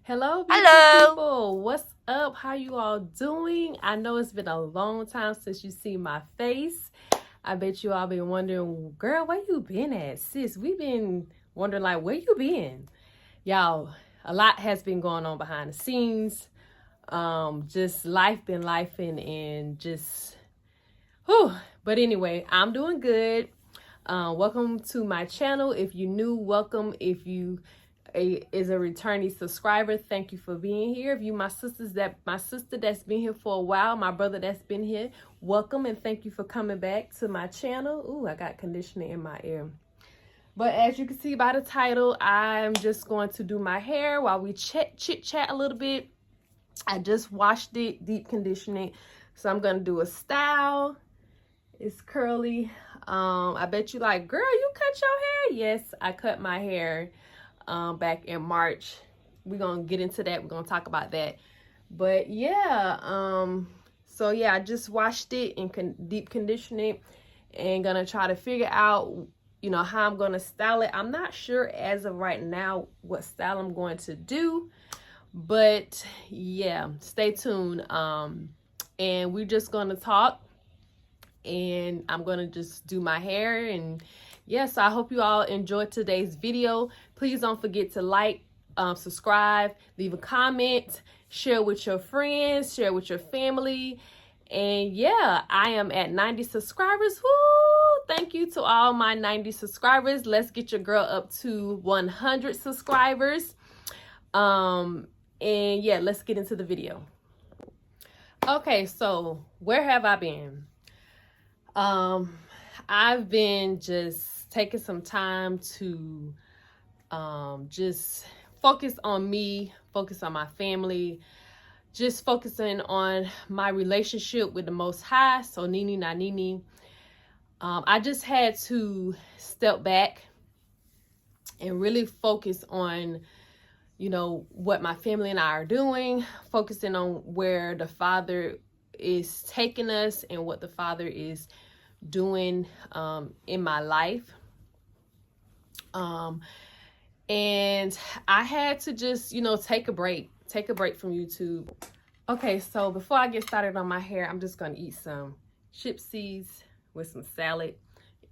Hello, beautiful Hello. people. What's up? How you all doing? I know it's been a long time since you see my face. I bet you all been wondering, girl, where you been at? Sis, we've been wondering, like, where you been? Y'all, a lot has been going on behind the scenes. Just life been lifing and just, whew. But anyway, I'm doing good. Welcome to my channel. If you new, welcome. If you is a returning subscriber, thank you for being here. If you my sister that's been here for a while, my brother that's been here, welcome and thank you for coming back to my channel. Ooh, I got conditioner in my ear. But as you can see by the title, I'm just going to do my hair while we chit chat a little bit. I just washed it, deep conditioning, so I'm gonna do a style. It's curly. I bet you like, girl, you cut your hair? Yes, I cut my hair back in March. We're gonna get into that. We're gonna talk about that. But yeah, so yeah, I just washed it and deep conditioning and gonna try to figure out, you know, how I'm gonna style it. I'm not sure as of right now what style I'm going to do, but yeah, stay tuned. And we're just gonna talk, and I'm gonna just do my hair. And yes, I hope you all enjoyed today's video. Please don't forget to like, subscribe, leave a comment, share with your friends, share with your family. And yeah, I am at 90 subscribers. Woo! Thank you to all my 90 subscribers. Let's get your girl up to 100 subscribers. And yeah, let's get into the video. Okay, so where have I been? I've been just taking some time to just focus on me, focus on my family, just focusing on my relationship with the Most High. So Nini na Nini. I just had to step back and really focus on, you know, what my family and I are doing, focusing on where the Father is taking us and what the Father is doing in my life. And I had to just, you know, take a break from YouTube. Okay, so before I get started on my hair, I'm just gonna eat some chipsies with some salad.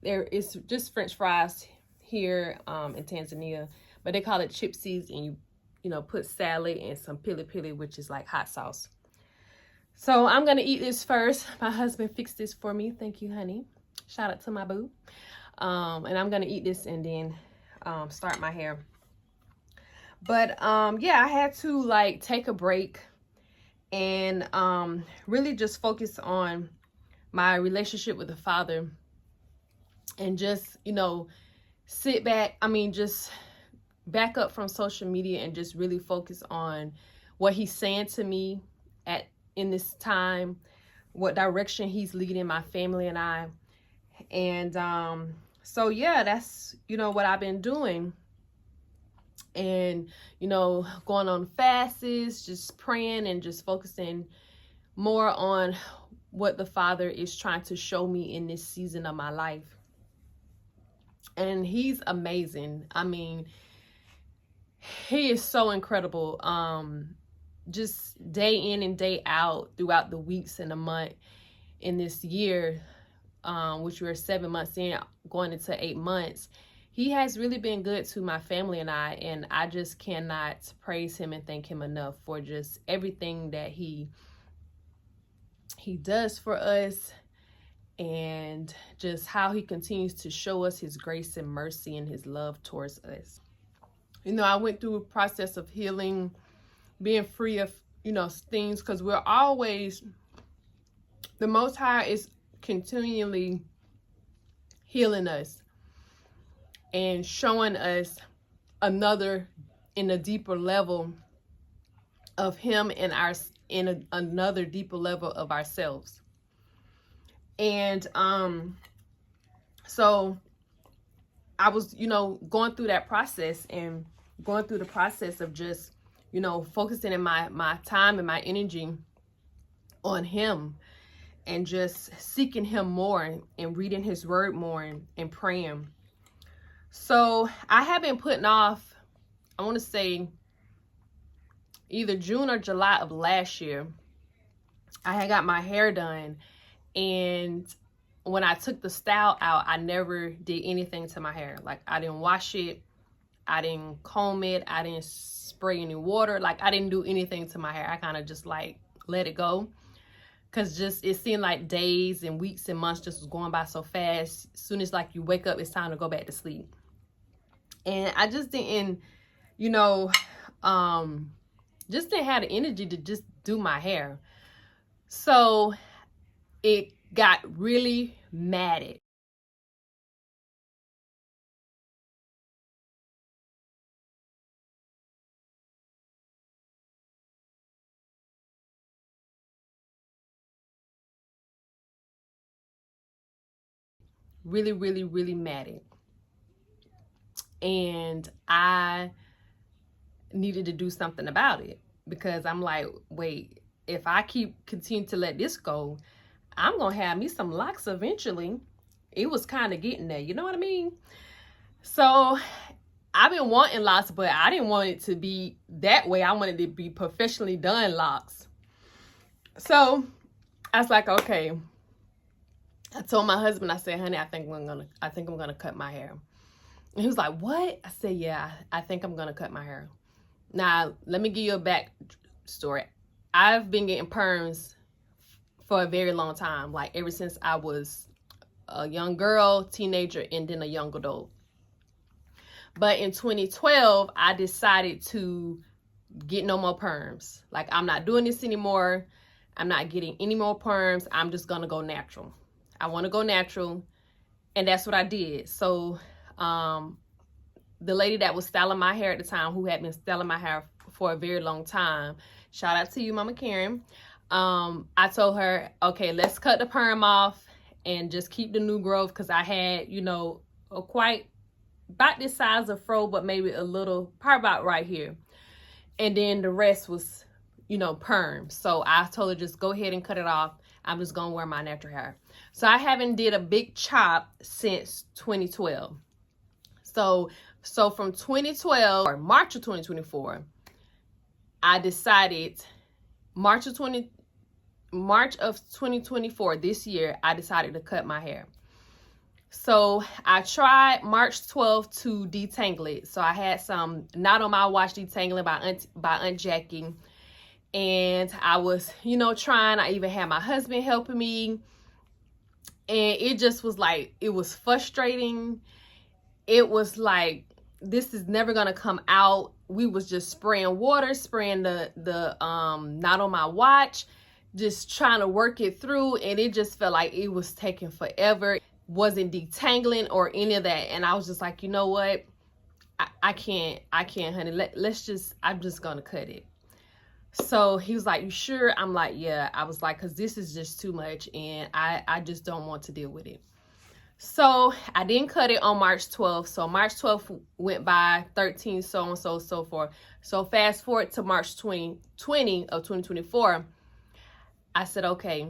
There is just French fries here in Tanzania, but they call it chipsies, and you know, put salad and some pili pili, which is like hot sauce. So I'm gonna eat this first. My husband fixed this for me. Thank you, honey. Shout out to my boo. And I'm gonna eat this and then start my hair. But yeah, I had to like take a break and really just focus on my relationship with the Father and just, you know, sit back. I mean, just back up from social media and just really focus on what he's saying to me in this time, what direction he's leading my family and I. And so yeah, that's, you know, what I've been doing. And, you know, going on fasts, just praying and just focusing more on what the Father is trying to show me in this season of my life. And he's amazing. I mean, he is so incredible. Just day in and day out throughout the weeks and the month in this year, which we're 7 months in, going into 8 months. He has really been good to my family and I just cannot praise him and thank him enough for just everything that he does for us, and just how he continues to show us his grace and mercy and his love towards us. You know, I went through a process of healing, being free of, you know, things, because we're always, the Most High is continually healing us and showing us another in a deeper level of him and another deeper level of ourselves. And so I was, you know, going through that process and going through the process of just, you know, focusing in my time and my energy on him and just seeking him more and reading his word more and praying. So I have been putting off, I want to say either June or July of last year, I had got my hair done, and when I took the style out, I never did anything to my hair. Like, I didn't wash it, I didn't comb it, I didn't spray any water. Like, I didn't do anything to my hair. I kind of just like let it go, because just it seemed like days and weeks and months just was going by so fast. As soon as like you wake up, it's time to go back to sleep. And I just didn't, you know, just didn't have the energy to just do my hair. So it got really matted. Really, really, really matted. And I needed to do something about it, because I'm like, wait, if I continue to let this go, I'm gonna have me some locks eventually. It was kind of getting there, you know what I mean? So I've been wanting locks, but I didn't want it to be that way. I wanted it to be professionally done locks. So I was like, okay. I told my husband, I said, honey, I think I'm gonna cut my hair. And he was like, what? I said, yeah, I think I'm gonna cut my hair. Now, let me give you a back story. I've been getting perms for a very long time, like ever since I was a young girl, teenager, and then a young adult. But in 2012, I decided to get no more perms. Like, I'm not doing this anymore. I'm not getting any more perms. I'm just gonna go natural. I want to go natural, and that's what I did. So the lady that was styling my hair at the time, who had been styling my hair for a very long time, shout out to you, Mama Karen. I told her, okay, let's cut the perm off and just keep the new growth, because I had, you know, a quite about this size of fro, but maybe a little, probably about right here. And then the rest was, you know, perm. So I told her, just go ahead and cut it off. I'm just gonna wear my natural hair. So I haven't did a big chop since 2012. So from 2012 or March of 2024, I decided March of 2024, this year, I decided to cut my hair. So I tried March 12th to detangle it. So I had some Not On My Watch detangling by Aunt Jackie. And I was, you know, trying. I even had my husband helping me. And it just was like, it was frustrating. It was like, this is never going to come out. We was just spraying water, spraying the Not On My Watch, just trying to work it through. And it just felt like it was taking forever. Wasn't detangling or any of that. And I was just like, you know what? I can't, honey. I'm just going to cut it. So he was like, you sure? I'm like, yeah. I was like, because this is just too much, and I just don't want to deal with it. So I didn't cut it on March 12th. So March 12th went by, 13, so on, so forth. So fast forward to March 2020 of 2024. I said, okay,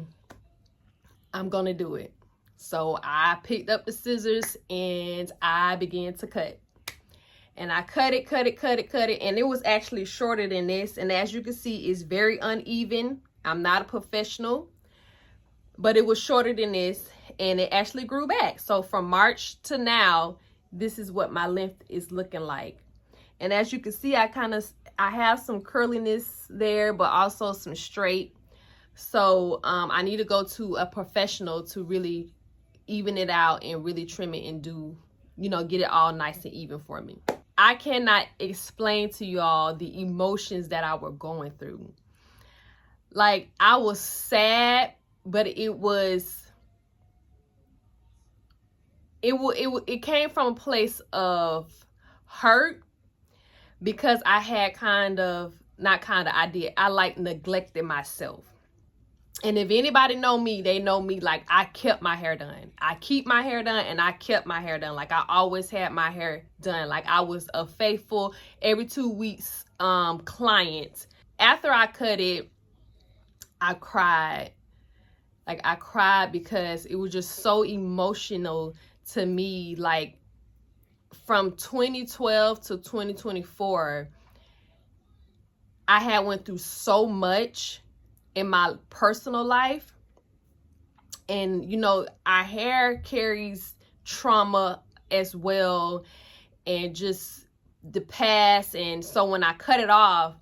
I'm going to do it. So I picked up the scissors and I began to cut. And I cut it, and it was actually shorter than this. And as you can see, it's very uneven. I'm not a professional, but it was shorter than this, and it actually grew back. So from March to now, this is what my length is looking like. And as you can see, I have some curliness there, but also some straight. So I need to go to a professional to really even it out and really trim it and do, you know, get it all nice and even for me. I cannot explain to y'all the emotions that I was going through. Like, I was sad, but it came from a place of hurt, because I had I like neglected myself. And if anybody know me, they know me like I kept my hair done. I keep my hair done, and I kept my hair done. Like, I always had my hair done. Like, I was a faithful every 2 weeks client. After I cut it, I cried. Like, I cried because it was just so emotional to me. Like, from 2012 to 2024, I had went through so much in my personal life. And, you know, our hair carries trauma as well, and just the past. And so when I cut it off,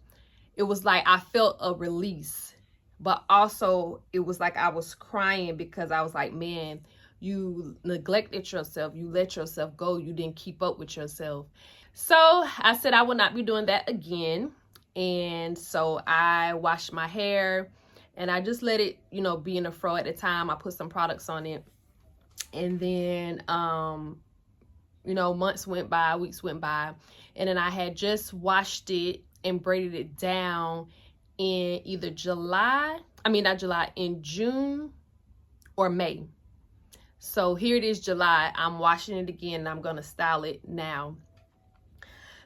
it was like I felt a release. But also it was like I was crying, because I was like, man, you neglected yourself. You let yourself go. You didn't keep up with yourself. So I said I will not be doing that again. And so I washed my hair, and I just let it, you know, be in a fro at the time. I put some products on it. And then, you know, months went by, weeks went by. And then I had just washed it and braided it down in either in June or May. So here it is, July. I'm washing it again, and I'm going to style it now.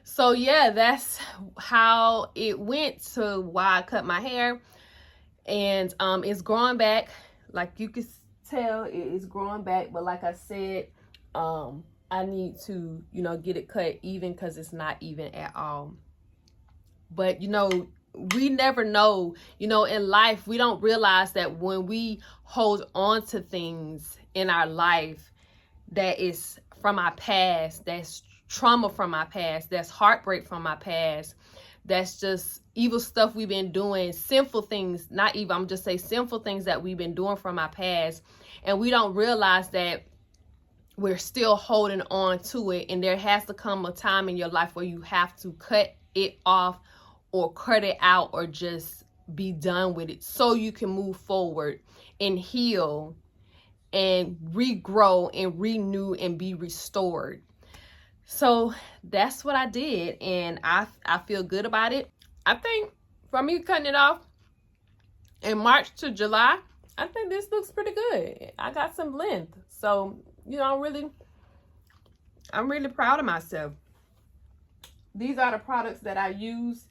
So yeah, that's how it went to why I cut my hair. And it's growing back. Like you can tell, it is growing back. But like I said, I need to, you know, get it cut even, because it's not even at all. But, you know, we never know, you know, in life, we don't realize that when we hold on to things in our life that is from our past, that's trauma from our past, that's heartbreak from our past, that's just evil stuff we've been doing, sinful things, not evil, I'm just saying sinful things that we've been doing from our past. And we don't realize that we're still holding on to it. And there has to come a time in your life where you have to cut it off, or cut it out, or just be done with it, so you can move forward and heal and regrow and renew and be restored. So that's what I did, and I feel good about it. I think for me cutting it off in March to July, I think this looks pretty good. I got some length. So, you know, I'm really proud of myself. These are the products that I use.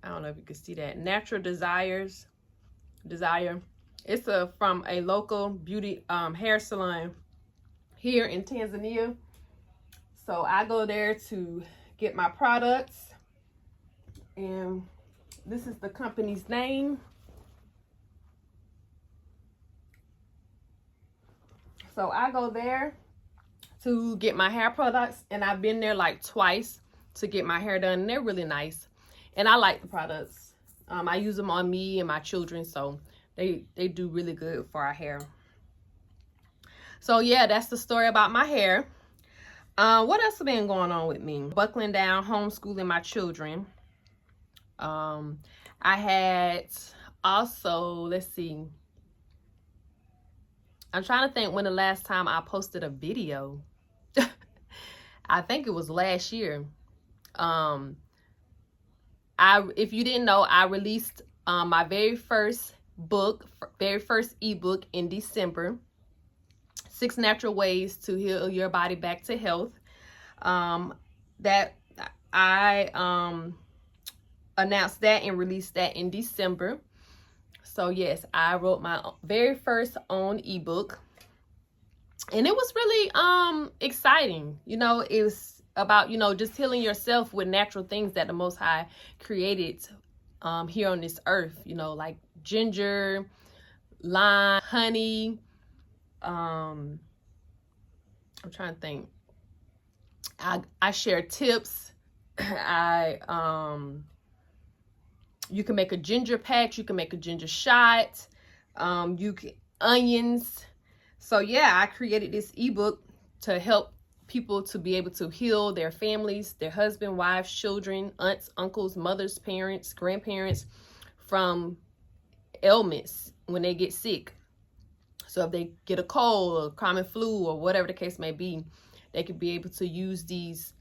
I don't know if you can see that. Natural Desire. It's from a local beauty hair salon here in Tanzania. So I go there to get my products. And this is the company's name. So I go there to get my hair products, and I've been there like twice to get my hair done, and they're really nice. And I like the products. I use them on me and my children, so they do really good for our hair. So yeah, that's the story about my hair. What else has been going on with me? Buckling down, homeschooling my children. I had also, let's see. I'm trying to think when the last time I posted a video. I think it was last year. If you didn't know, I released my very first ebook in December. 6 Natural Ways to Heal Your Body Back to Health. That I announced that and released that in December. So yes, I wrote my very first own ebook. And it was really exciting. You know, it was about, you know, just healing yourself with natural things that the Most High created here on this earth. You know, like ginger, lime, honey. I'm trying to think. I share tips. You can make a ginger patch. You can make a ginger shot. Onions. So yeah, I created this ebook to help people to be able to heal their families, their husband, wives, children, aunts, uncles, mothers, parents, grandparents from ailments when they get sick. So if they get a cold or common flu or whatever the case may be, they could be able to use these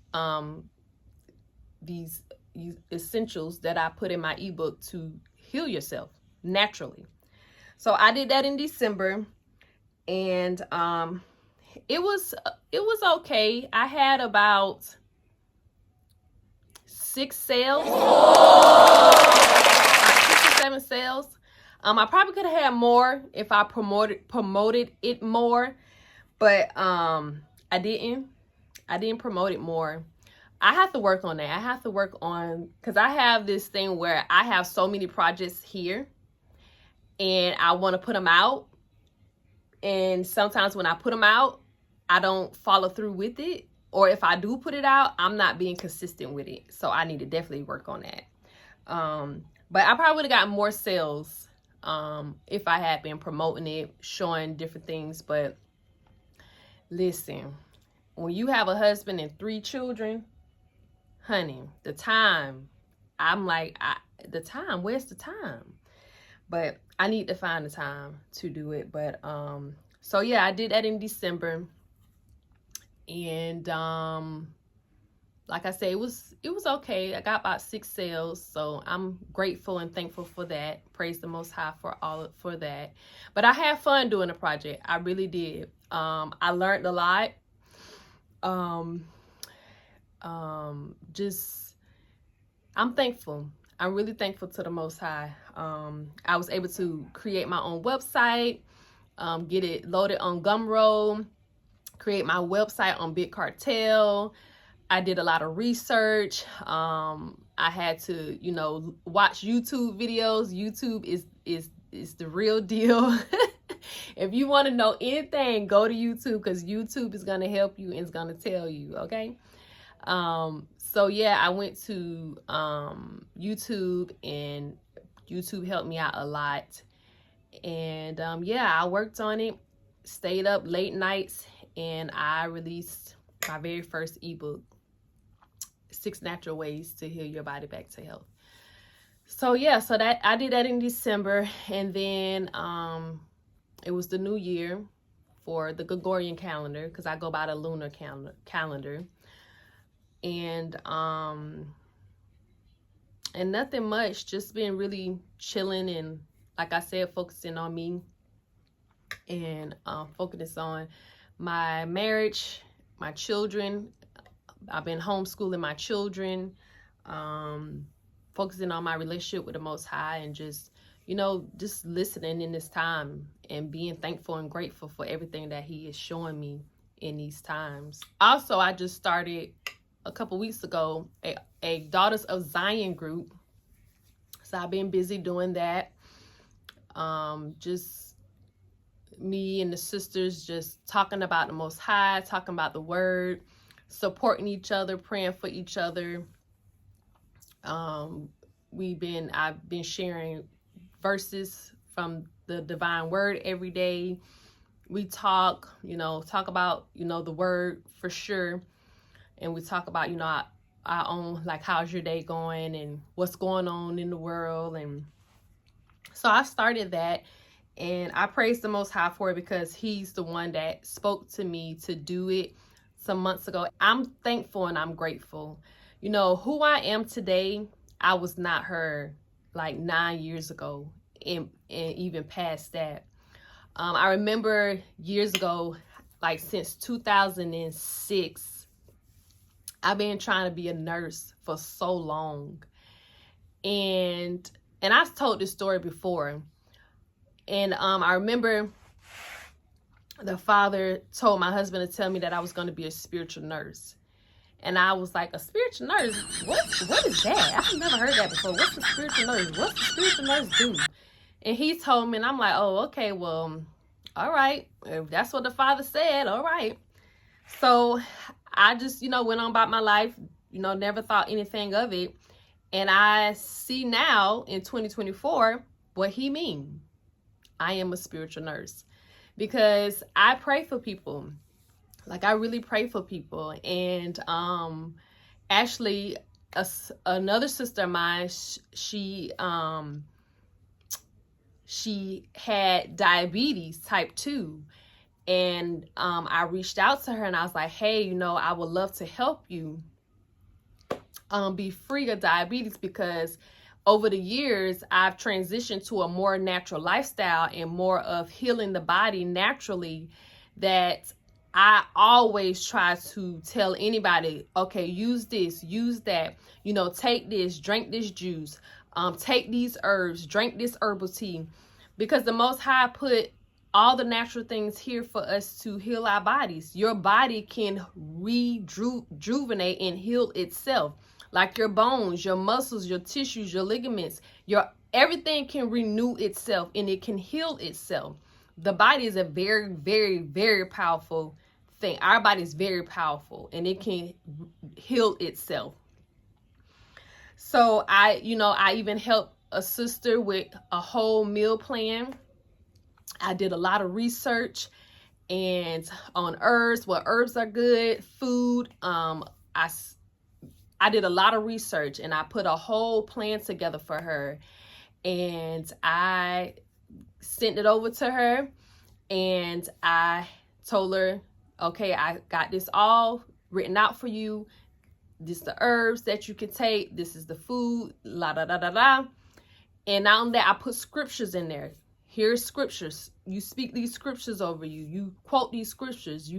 essentials that I put in my ebook to heal yourself naturally. So I did that in December, and it was okay. I had about 6 sales, 6 or 7 sales. I probably could have had more if I promoted it more, but I didn't promote it more. I have to work on that. I have to work on, because I have this thing where I have so many projects here and I want to put them out. And sometimes when I put them out, I don't follow through with it. Or if I do put it out, I'm not being consistent with it. So I need to definitely work on that. But I probably would have got more sales if I had been promoting it, showing different things. But listen, when you have a husband and 3 children, honey, the time, I'm like, the time, where's the time? But I need to find the time to do it. But so yeah, I did that in December. And like I said, it was okay. I got about 6 sales, so I'm grateful and thankful for that. Praise the Most High for that. But I had fun doing the project. I really did. I learned a lot. I'm thankful. I'm really thankful to the Most High. I was able to create my own website, get it loaded on Gumroad, create my website on Big Cartel. I did a lot of research. I had to, you know, watch YouTube videos. YouTube is the real deal. If you want to know anything, go to YouTube, because YouTube is going to help you and it's going to tell you, okay? So yeah, I went to YouTube, and YouTube helped me out a lot. And yeah, I worked on it, stayed up late nights, and I released my very first ebook, 6 Natural Ways to Heal Your Body Back to Health. So yeah, so that I did that in December. And then it was the new year for the Gregorian calendar, because I go by the lunar calendar. And nothing much, just been really chilling, and like I said, focusing on me, and focusing on my marriage, my children. I've been homeschooling my children, focusing on my relationship with the Most High, and just, you know, just listening in this time and being thankful and grateful for everything that He is showing me in these times. Also, I just started a couple weeks ago a Daughters of Zion group. So I've been busy doing that. Just me and the sisters just talking about the Most High, talking about the Word, supporting each other, praying for each other. I've been sharing verses from the divine word every day. We talk about, the word for sure. And we talk about, our own, like, how's your day going and what's going on in the world. And so I started that, and I praise the Most High for it, because He's the one that spoke to me to do it some months ago. I'm thankful and I'm grateful. Who I am today, I was not her like 9 years ago, and even past that. I remember years ago, like since 2006, I've been trying to be a nurse for so long. And I've told this story before. And I remember the Father told my husband to tell me that I was going to be a spiritual nurse. And I was like, a spiritual nurse? What is that? I've never heard that before. What's a spiritual nurse? What's a spiritual nurse do? And he told me, and I'm like, oh, okay, well, all right. If that's what the Father said, all right. So I just, went on about my life, never thought anything of it. And I see now in 2024 what he means. I am a spiritual nurse, because I pray for people. Like, I really pray for people. And actually, another sister of mine, she had diabetes type 2. And I reached out to her, and I was like, hey, I would love to help you be free of diabetes, because over the years, I've transitioned to a more natural lifestyle and more of healing the body naturally, that I always try to tell anybody, okay, use this, use that, take this, drink this juice, take these herbs, drink this herbal tea, because the Most High put all the natural things here for us to heal our bodies. Your body can rejuvenate and heal itself. Like your bones, your muscles, your tissues, your ligaments, everything can renew itself and it can heal itself. The body is a very, very, very powerful thing. Our body is very powerful and it can heal itself. So I even helped a sister with a whole meal plan. I did a lot of research and on herbs, what herbs are good, food. I did a lot of research and I put a whole plan together for her, and I sent it over to her and I told her, okay, I got this all written out for you. This is the herbs that you can take. This is the food, la da da da da. And not only that, I put scriptures in there. Here's scriptures. You speak these scriptures over you. You quote these scriptures.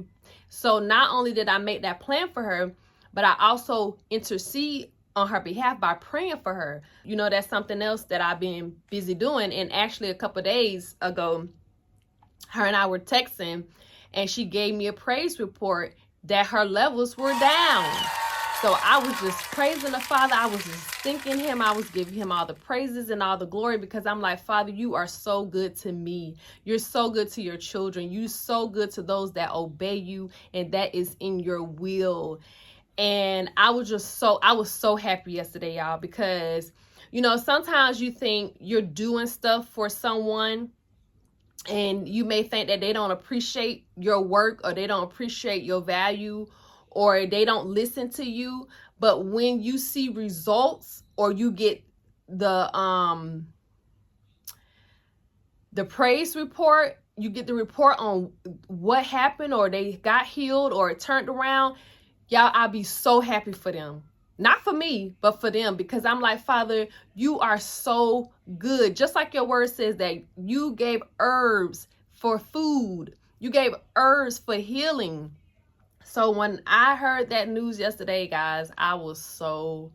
So not only did I make that plan for her, but I also intercede on her behalf by praying for her. That's something else that I've been busy doing. And actually a couple of days ago, her and I were texting and she gave me a praise report that her levels were down. So I was just praising the Father. I was just thanking him. I was giving him all the praises and all the glory, because I'm like, Father, you are so good to me. You're so good to your children. You're so good to those that obey you and that is in your will. And I was so happy yesterday, y'all, because, sometimes you think you're doing stuff for someone and you may think that they don't appreciate your work or they don't appreciate your value or they don't listen to you. But when you see results or you get the praise report, you get the report on what happened or they got healed or it turned around, y'all, I'll be so happy for them. Not for me, but for them, because I'm like, Father, you are so good. Just like your word says that you gave herbs for food. You gave herbs for healing. So when I heard that news yesterday, guys, I was so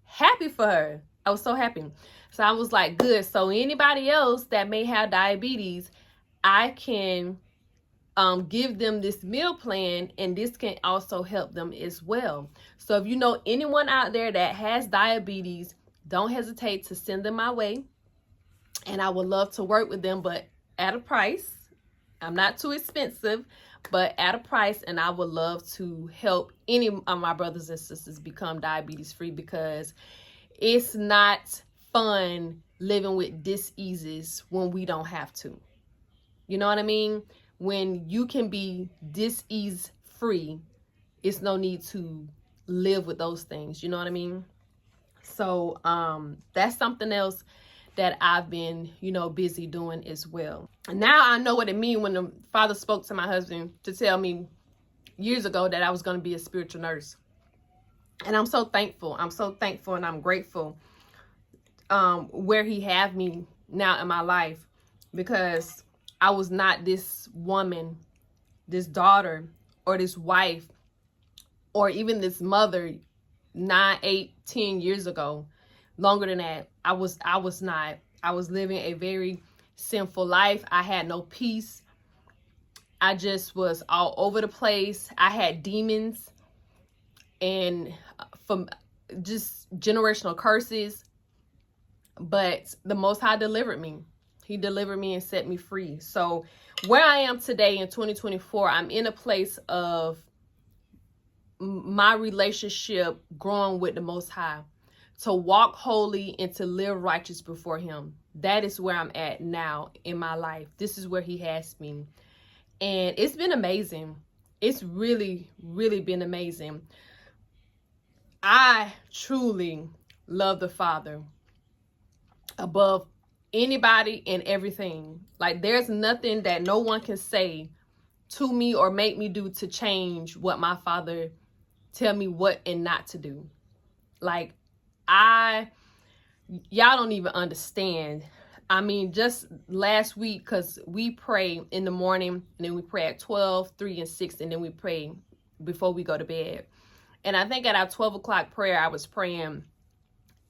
happy for her. I was so happy. So I was like, good. So anybody else that may have diabetes, I can give them this meal plan, and this can also help them as well. So if you know anyone out there that has diabetes, don't hesitate to send them my way. And I would love to work with them, but at a price. I'm not too expensive, but at a price. And I would love to help any of my brothers and sisters become diabetes free, because it's not fun living with diseases when we don't have to. You know what I mean? When you can be disease free, it's no need to live with those things. You know what I mean? So that's something else that I've been, busy doing as well. And now I know what it means when the Father spoke to my husband to tell me years ago that I was going to be a spiritual nurse. And I'm so thankful. I'm so thankful and I'm grateful where he had me now in my life, because I was not this woman, this daughter, or this wife, or even this mother 9, 8, 10 years ago. Longer than that, I was not. I was living a very sinful life. I had no peace. I just was all over the place. I had demons and from just generational curses. But the Most High delivered me. He delivered me and set me free. So where I am today in 2024, I'm in a place of my relationship growing with the Most High, to walk holy and to live righteous before him. That is where I'm at now in my life. This is where he has me. And it's been amazing. It's really, really been amazing. I truly love the Father above anybody and everything. Like, there's nothing that no one can say to me or make me do to change what my Father tell me what and not to do. Like, y'all don't even understand. I mean, just last week, because we pray in the morning, and then we pray at 12, 3, and 6, and then we pray before we go to bed. And I think at our 12 o'clock prayer, I was praying,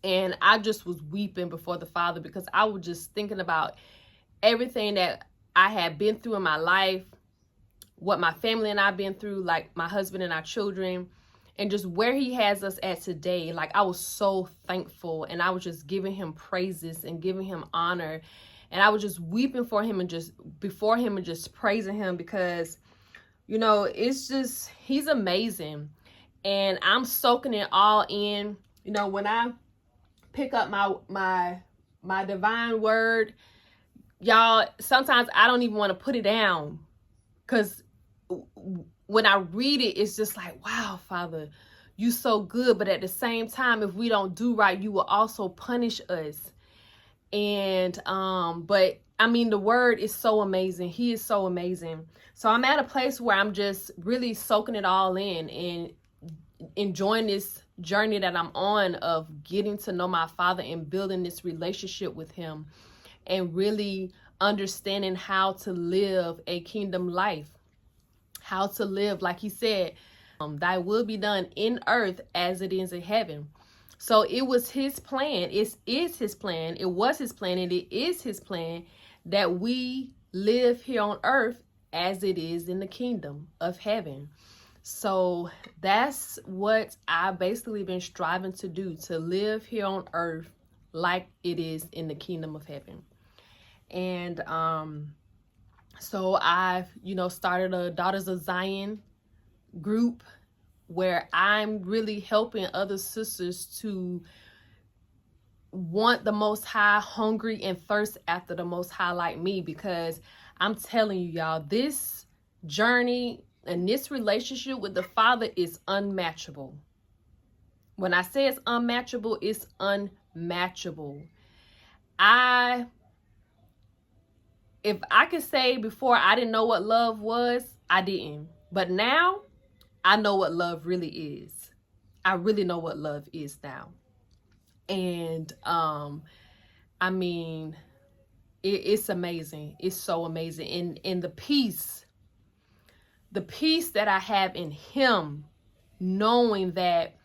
and I just was weeping before the Father, because I was just thinking about everything that I had been through in my life, what my family and I've been through, like my husband and our children, and just where he has us at today. Like, I was so thankful, and I was just giving him praises and giving him honor. And I was just weeping for him and just before him and just praising him, because, you know, it's just, he's amazing. And I'm soaking it all in. You know, when I pick up my divine word, y'all, sometimes I don't even want to put it down, because when I read it, it's just like, wow, Father, you so good. But at the same time, if we don't do right, you will also punish us. And but I mean, the word is so amazing. He is so amazing. So I'm at a place where I'm just really soaking it all in and enjoying this journey that I'm on of getting to know my Father and building this relationship with him, and really understanding how to live a kingdom life, how to live, like he said, thy will be done in earth as it is in heaven. So it was his plan. It is his plan. It was his plan, and it is his plan that we live here on earth as it is in the kingdom of heaven. So that's what I've basically been striving to do, to live here on earth like it is in the kingdom of heaven. And so I've, you know, started a Daughters of Zion group where I'm really helping other sisters to want the Most High, hungry and thirst after the Most High like me. Because I'm telling you, y'all, this journey and this relationship with the Father is unmatchable. When I say it's unmatchable, it's unmatchable. If I could say before I didn't know what love was, I didn't. But now I know what love really is. I really know what love is now. And I mean, it's amazing. It's so amazing. And the peace that I have in him, knowing that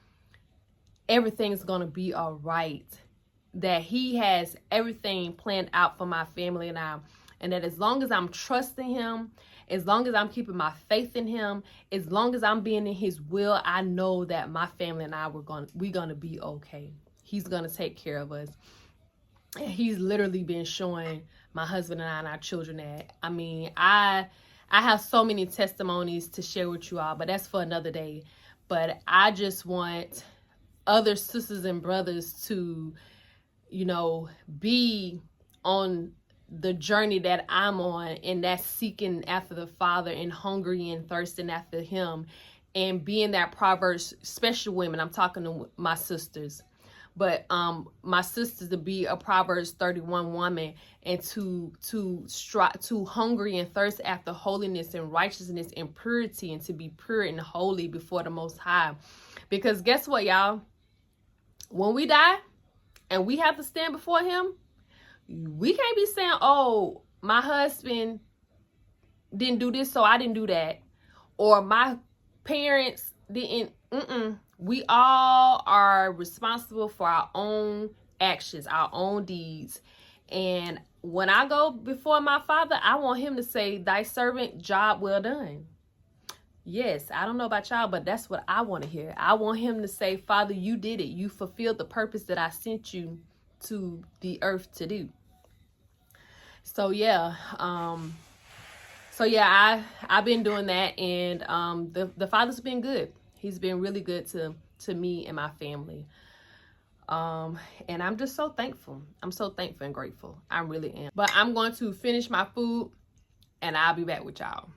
everything's going to be all right, that he has everything planned out for my family and I, and that as long as I'm trusting him, as long as I'm keeping my faith in him, as long as I'm being in his will, I know that my family and I, we're gonna be okay. He's gonna take care of us. And he's literally been showing my husband and I and our children that. I mean, I have so many testimonies to share with you all, but that's for another day. But I just want other sisters and brothers to, you know, be on the journey that I'm on, and that's seeking after the Father and hungry and thirsting after him, and being that Proverbs, special women, I'm talking to my sisters, but my sisters, to be a Proverbs 31 woman, and to strive, to hungry and thirst after holiness and righteousness and purity, and to be pure and holy before the Most High. Because guess what, y'all? When we die and we have to stand before him, we can't be saying, oh, my husband didn't do this, so I didn't do that. Or my parents didn't. We all are responsible for our own actions, our own deeds. And when I go before my Father, I want him to say, thy servant, job well done. Yes, I don't know about y'all, but that's what I want to hear. I want him to say, Father, you did it. You fulfilled the purpose that I sent you to the earth to do. So yeah, I've been doing that, and the Father's been good. He's been really good to me and my family. And I'm just so thankful. I'm so thankful and grateful. I really am. But I'm going to finish my food, and I'll be back with y'all.